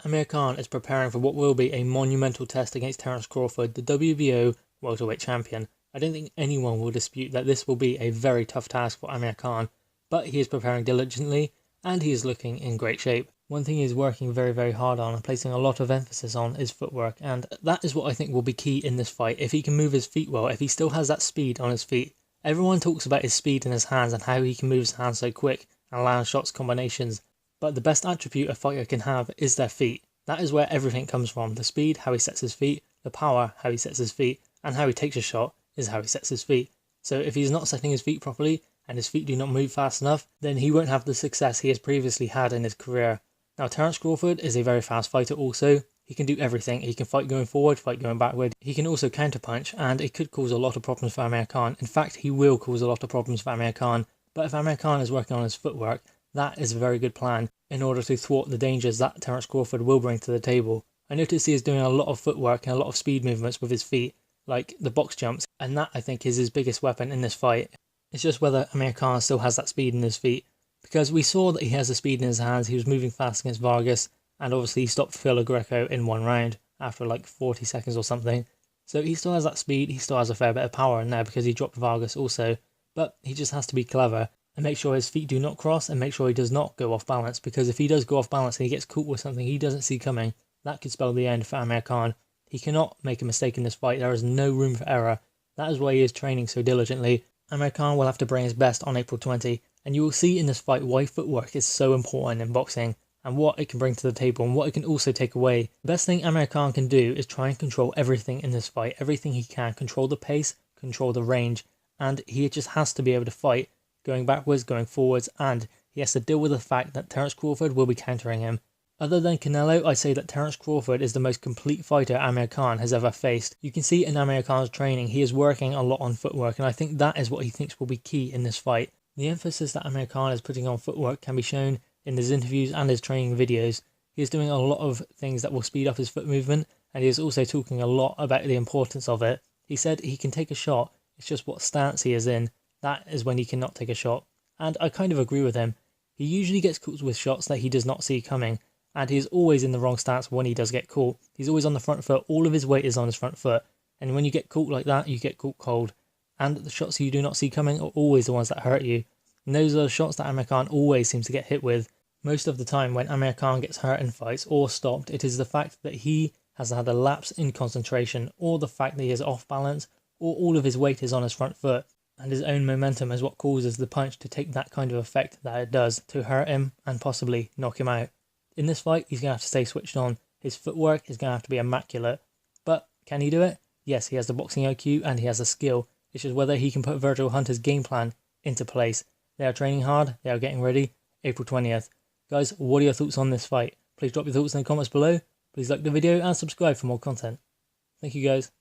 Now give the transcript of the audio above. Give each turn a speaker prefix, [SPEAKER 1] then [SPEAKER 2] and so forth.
[SPEAKER 1] Amir Khan is preparing for what will be a monumental test against Terence Crawford, the WBO welterweight champion. I don't think anyone will dispute that this will be a very tough task for Amir Khan, but he is preparing diligently and he is looking in great shape. One thing he is working very hard on and placing a lot of emphasis on is footwork, and that is what I think will be key in this fight. If he can move his feet well, if he still has that speed on his feet. Everyone talks about his speed in his hands and how he can move his hands so quick and land shots combinations. But the best attribute a fighter can have is their feet. That is where everything comes from. The speed, how he sets his feet, the power, how he sets his feet, and how he takes a shot is how he sets his feet. So if he's not setting his feet properly and his feet do not move fast enough, then he won't have the success he has previously had in his career. Now Terence Crawford is a very fast fighter also. He can do everything. He can fight going forward, fight going backward. He can also counterpunch, and it could cause a lot of problems for Amir Khan. In fact, he will cause a lot of problems for Amir Khan. But if Amir Khan is working on his footwork, that is a very good plan in order to thwart the dangers that Terence Crawford will bring to the table. I notice he is doing a lot of footwork and a lot of speed movements with his feet, like the box jumps, and that I think is his biggest weapon in this fight. It's just whether Amir Khan still has that speed in his feet, because we saw that he has the speed in his hands. He was moving fast against Vargas, and obviously he stopped Phil Greco in one round after like 40 seconds or something. So he still has that speed, he still has a fair bit of power in there because he dropped Vargas also, but he just has to be clever and make sure his feet do not cross and make sure he does not go off balance, because if he does go off balance and he gets caught with something he doesn't see coming, that could spell the end for Amir Khan. He cannot make a mistake in this fight. There is no room for error. That is why he is training so diligently. Amir Khan will have to bring his best on April 20, and you will see in this fight why footwork is so important in boxing and what it can bring to the table and what it can also take away. The best thing Amir Khan can do is try and control everything in this fight, everything he can, control the pace, control the range, and he just has to be able to fight going backwards, going forwards, and he has to deal with the fact that Terence Crawford will be countering him. Other than Canelo, I say that Terence Crawford is the most complete fighter Amir Khan has ever faced. You can see in Amir Khan's training, he is working a lot on footwork, and I think that is what he thinks will be key in this fight. The emphasis that Amir Khan is putting on footwork can be shown in his interviews and his training videos. He is doing a lot of things that will speed up his foot movement, and he is also talking a lot about the importance of it. He said he can take a shot, it's just what stance he is in. That is when he cannot take a shot. And I kind of agree with him. He usually gets caught with shots that he does not see coming, and he is always in the wrong stance when he does get caught. He's always on the front foot, all of his weight is on his front foot, and when you get caught like that, you get caught cold. And the shots you do not see coming are always the ones that hurt you. And those are the shots that Amir Khan always seems to get hit with. Most of the time when Amir Khan gets hurt in fights or stopped, it is the fact that he has had a lapse in concentration, or the fact that he is off balance, or all of his weight is on his front foot. And his own momentum is what causes the punch to take that kind of effect that it does, to hurt him and possibly knock him out. In this fight, he's going to have to stay switched on. His footwork is going to have to be immaculate. But can he do it? Yes, he has the boxing IQ and he has the skill. It's just whether he can put Virgil Hunter's game plan into place. They are training hard, they are getting ready. April 20th. Guys, what are your thoughts on this fight? Please drop your thoughts in the comments below. Please like the video and subscribe for more content. Thank you guys.